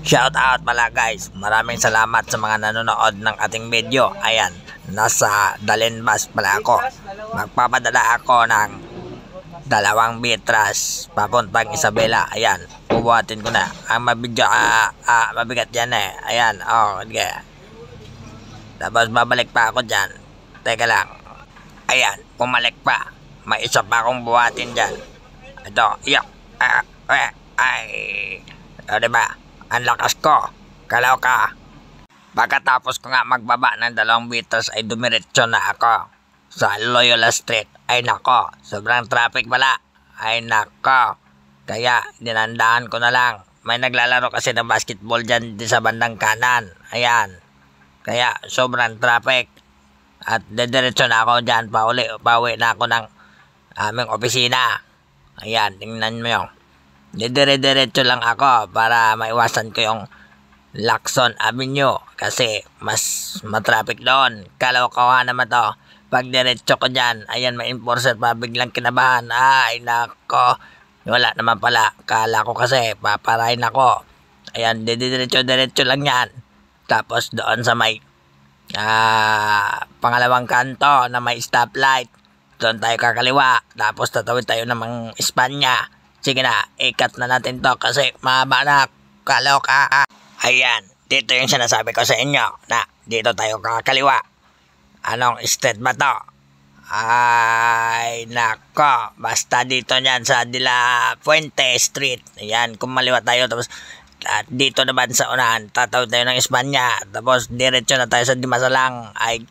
Shout out pala guys, maraming salamat sa mga nanonood ng ating video. Ayan, nasa Dalenbas pala ako. Magpapadala ako ng 2 bitras papuntang Isabela. Ayan, bubuhatin ko na. Ang mabidyo, mabigat yan eh. Ayan, okay. Tapos babalik pa ako dyan. Teka lang. Ayan, pumalik pa. May isa pa akong buhatin dyan. Ito, yuk. Diba? Ang lakas ko. Kalaw ka. Pagkatapos ko nga magbaba ng 2 bitras ay dumiretso na ako sa Loyola Street. Ay nako, sobrang traffic pala. Ay nako. Kaya dinandaan ko na lang. May naglalaro kasi ng basketball dyan sa bandang kanan. Ayan. Kaya sobrang traffic. At didiretso na ako dyan. Pauwi na ako ng aming opisina. Ayan, tingnan mo yun. Didiretso lang ako para maiwasan ko yung Lacson Avenue kasi mas matraffic doon. Kalokohan naman to. Pag diretso ko dyan, ayan, may enforcer pa, biglang kinabahan. Ay nako, wala naman pala. Kala ko kasi paparahin ako. Ayan, didiretso lang yan. Tapos doon sa may pangalawang kanto na may stoplight, doon tayo kakaliwa. Tapos tatawid tayo ng Espanya. Sige na, ikat na natin to kasi mahaba na. Kaloka. Ayan, dito yung sinasabi ko sa inyo na dito tayo kakaliwa. Anong street ba to? Ay nako, basta dito yan sa De La Fuente Street. Ayan, kumaliwa tayo. Tapos dito naman sa unahan, tatawid tayo ng Espanya. Tapos diretso na tayo sa Dimasalang. Ay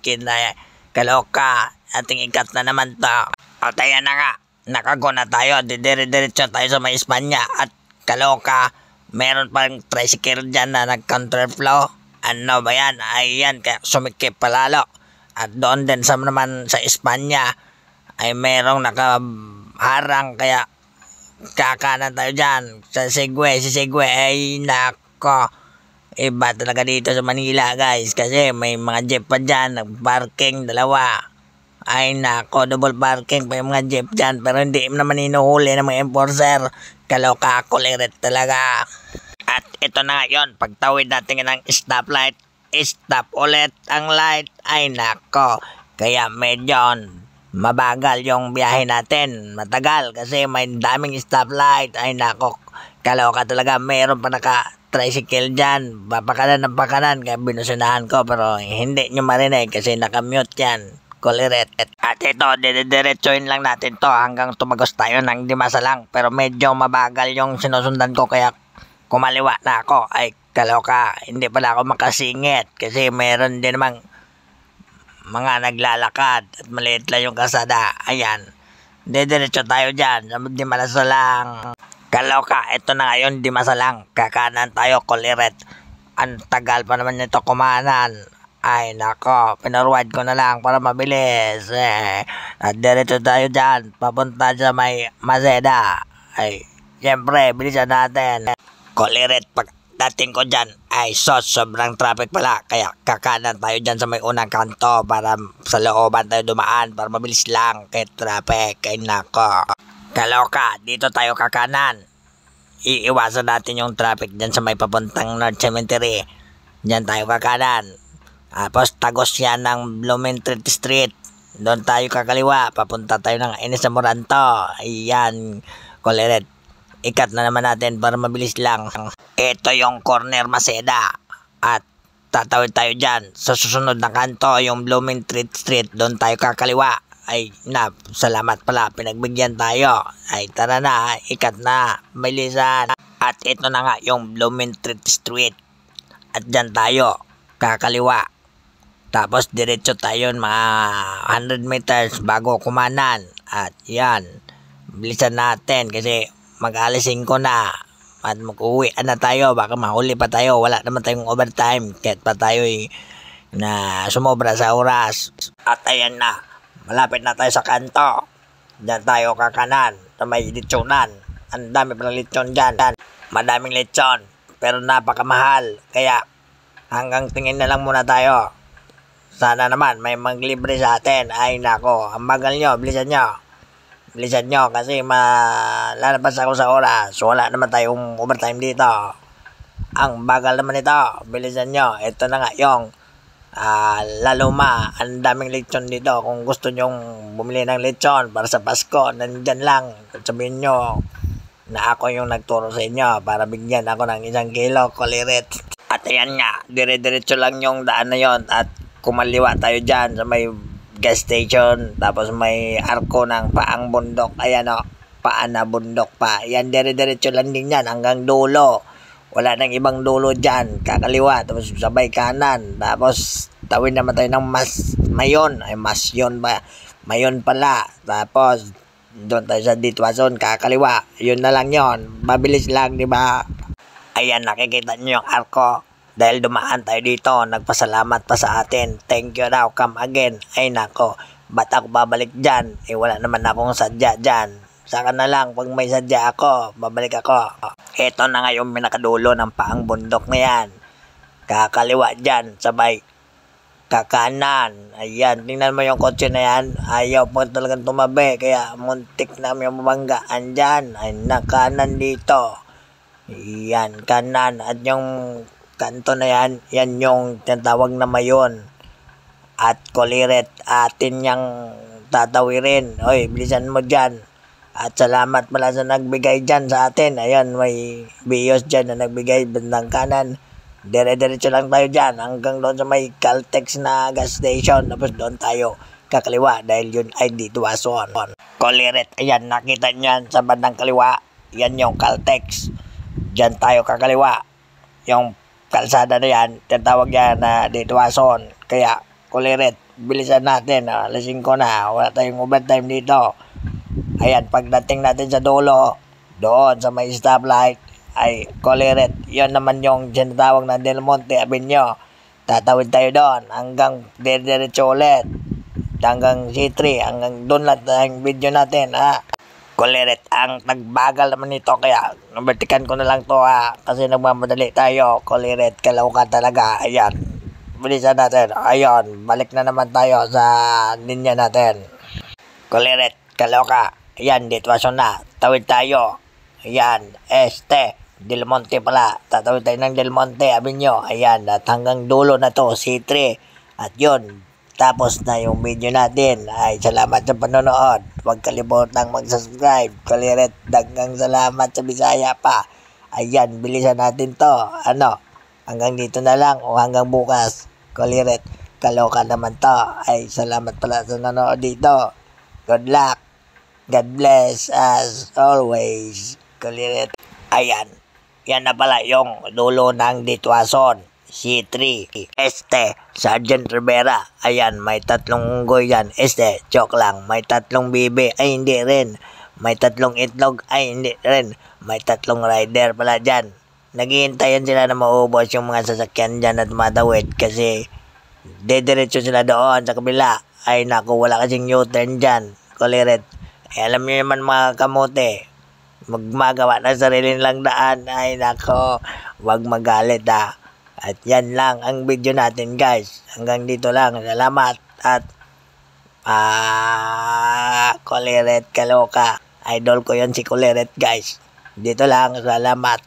kaloka, ating ikat na naman to. At ayan na nga, nakago na tayo. Diretso tayo sa may Espanya. At kaloka, meron pang tricycle dyan na nag-counterflow. Ano ba yan? Ayan, kaya sumikip palalo. At doon din naman sa Espanya ay merong nakaharang, kaya kakanan tayo dyan sa Segway. Si Segway ay nako, iba talaga dito sa Manila guys, kasi may mga jeep pa dyan, nag-parking 2. Ay nako, double parking pa yung mga jeep dyan, pero hindi naman inuhuli ng mga enforcer. Kaloka, kulirit talaga. At ito na nga yun, pagtawid natin ng stoplight, stop ulit ang light. Ay nako, kaya medyo mabagal yung biyahe natin. Matagal kasi may daming stoplight. Ay nako, kaloka talaga. Meron pa naka-tricycle dyan, papakanan ng pakanan, kaya binusunahan ko pero hindi nyo marinig kasi nakamute yan. Kuliret. At ito, didiretsoin lang natin to hanggang tumagos tayo ng Dimasalang. Pero medyo mabagal yung sinusundan ko kaya kumaliwa na ako. Ay kaloka, hindi pala ako makasingit kasi meron din namang mga naglalakad at maliit lang yung kasada. Ayan, didiretso tayo dyan sa Dimasalang. Kaloka, ito na ngayon Dimasalang. Kakanan tayo, kuliret. Ang tagal pa naman nito kumanan. Ay nako, pinorwide ko na lang para mabilis. At diretso tayo dyan, papunta sa may Maseda. Ay, siyempre, bilisan natin. Kuliret, pag dating ko dyan, ay sobrang traffic pala. Kaya kakanan tayo dyan sa may unang kanto para sa looban tayo dumaan para mabilis lang kay traffic. Ay nako, kaloka, dito tayo kakanan. Iiwasan natin yung traffic dyan sa may papuntang North Cemetery. Dyan tayo kakanan. Tapos tagos yan ng Blumentritt Street. Doon tayo kakaliwa. Papunta tayo ng Ines Moranto. Ayan, kuliret. Ikat na naman natin para mabilis lang. Ito yung corner Maseda. At tatawid tayo dyan. Sa susunod na kanto, yung Blumentritt Street. Doon tayo kakaliwa. Ay salamat pala. Pinagbigyan tayo. Ay tara na. Ikat na. Bilisan. At ito na nga yung Blumentritt Street. At dyan tayo kakaliwa. Tapos diretso tayo mga 100 meters bago kumanan. At yan, bilisan natin kasi mag-alas 5 na. At mag-uwi na tayo, baka mahuli pa tayo. Wala naman tayong overtime kahit pa tayo na sumobra sa oras. At ayan na, malapit na tayo sa kanto. Diyan tayo kakanan sa may litsonan. Ang dami palang litson dyan. Madaming litson pero napakamahal. Kaya hanggang tingin na lang muna tayo. Sana naman may maglibre sa atin. Ay nako, ang bagal nyo, bilisan nyo. Bilisan nyo kasi malalabas ako sa oras. Wala naman tayong overtime dito. Ang bagal naman ito. Bilisan nyo. Ito na nga yung laluma. Ang daming lechon dito. Kung gusto nyong bumili ng lechon para sa Pasko, nandyan lang. Sabihin nyo na ako yung nagturo sa inyo para bigyan ako ng 1 kilo kulirit. At ayan nga, dire-diretso lang yung daan na yon at kumaliwa tayo dyan sa may gas station. Tapos may arko ng paang bundok. Ayan o, paan na bundok pa. Yan, dire-diretso lang din yan hanggang dulo. Wala nang ibang dulo dyan. Kakaliwa, tapos sabay kanan. Tapos tawid naman tayo ng mayon. Ay, masyon ba? Mayon pala. Tapos doon tayo sa Ditwason, kakaliwa. Yun na lang yon. Mabilis lang, di ba? Ayan, nakikita nyo yung arko. Dahil dumaan tayo dito, nagpasalamat pa sa atin. Thank you daw, come again. Ay nako, ba't ako babalik dyan? Eh wala naman akong sadya dyan. Saka na lang, pag may sadya ako, babalik ako. Ito na nga yung pinakadulo ng paang bundok na yan. Kakaliwa dyan, sabay kakanan. Ayan, tingnan mo yung kotse na yan. Ayaw po talagang tumabi, kaya muntik na yung mabangga. Andyan, ay nakanan dito. Ayan, kanan. At yung kanto na yan, yan yung tinatawag na mayon. At kulirit, atin yung tatawirin. Oy, bilisan mo dyan. At salamat pala sa nagbigay dyan sa atin. Ayan, may biyos dyan na nagbigay bandang kanan. Dire-diretso lang tayo dyan hanggang doon sa may Caltex na gas station. Tapos doon tayo kakaliwa dahil yun ay Ditwason. Kulirit, ayan, nakita nyo sa bandang kaliwa. Yan yung Caltex. Dyan tayo kakaliwa. Yung kalsada na yan, tinatawag yan na Ditwason. Kaya, kulirit, bilisan natin. Alas 5 na, wala tayong overtime dito. Ayan, pagdating natin sa dulo, doon sa may stoplight, ay kulirit. Yun naman yung tinatawag na Del Monte Avenue. Tatawid tayo doon hanggang diretso ulit. Hanggang C3, hanggang doon lang ang video natin. Kulirit, ang nagbagal naman nito kaya nabertikan ko na lang to kasi nagmamadali tayo. Kulirit, kalaw ka talaga. Ayan, bilisan natin. Ayan, balik na naman tayo sa linya natin. Kulirit, kalaw ka. Ayan, Ditwason na. Tawid tayo. Ayan, Del Monte pala. Tatawid tayo ng Del Monte Avenue. Ayan, at hanggang dulo na to, C3. At yun, tapos na yung video natin. Ay, salamat sa panonood. Huwag kalimutang mag-subscribe. Kulirit, dagang salamat sa Bisaya pa. Ayan, bilisan natin to. Hanggang dito na lang o hanggang bukas. Kulirit, kaloka naman to. Ay, salamat pala sa nanonood dito. Good luck. God bless as always. Kulirit. Ayan, yan na pala yung dulo ng Ditwason. C3. Sergeant Rivera. Ayan, may 3 unggoy yan. Joke lang. May 3 bibi. Ay, hindi rin. May 3 itlog. Ay, hindi rin. May 3 rider pala dyan. Naghihintayan sila na maubos yung mga sasakyan dyan at madawid kasi dediretso sila doon sa kabila. Ay, naku, wala kasing U-turn dyan. Kulirit. Alam niyo naman mga kamote, magmagawa ng sarili nilang daan. Ay, nako, wag magalit At yan lang ang video natin guys. Hanggang dito lang. Salamat. At Kulirit kaloka. Idol ko yon si Kulirit guys. Dito lang. Salamat.